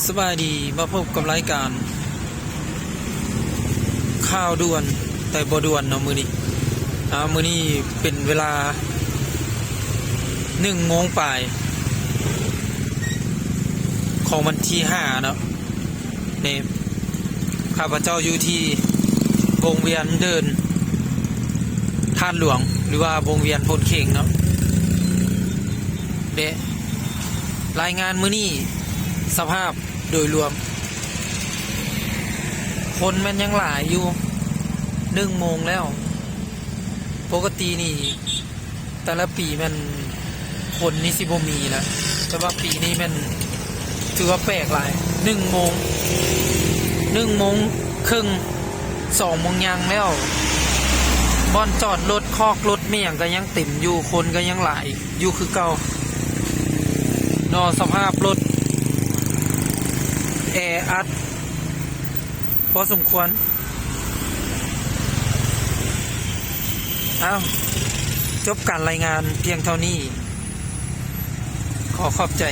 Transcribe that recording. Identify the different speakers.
Speaker 1: สบายดีมาพบกับรายการข่าวด่วนแต่บ่ด่วนเนาะมื้อนี้มื้อนี้เป็นเวลา1 โมงปลายของวันที่5เนาะนี่ข้าพเจ้าอยู่ที่วงเวียนเดินท่านหลวงหรือว่าวงเวียนพลเข่งเนาะเดะรายงานมื้อนี้สภาพโดยรวมคนมันยังหลายอยู่1 โมงแล้วปกตินี่แต่ละปีมันคนนี่สิบ่มีนะแต่ว่าปีนี้มันถือว่าแปลกหลาย1 โมงครึ่ง2 โมงยังแล้วบ่อนจอดรถคอกรถเมี่ยงก็ยังเต็มอยู่คนก็ยังหลายอยู่คือเก่านอสภาพรถแออัดพอสมควรจบการรายงานเพียงเท่านี้ขอขอบใจ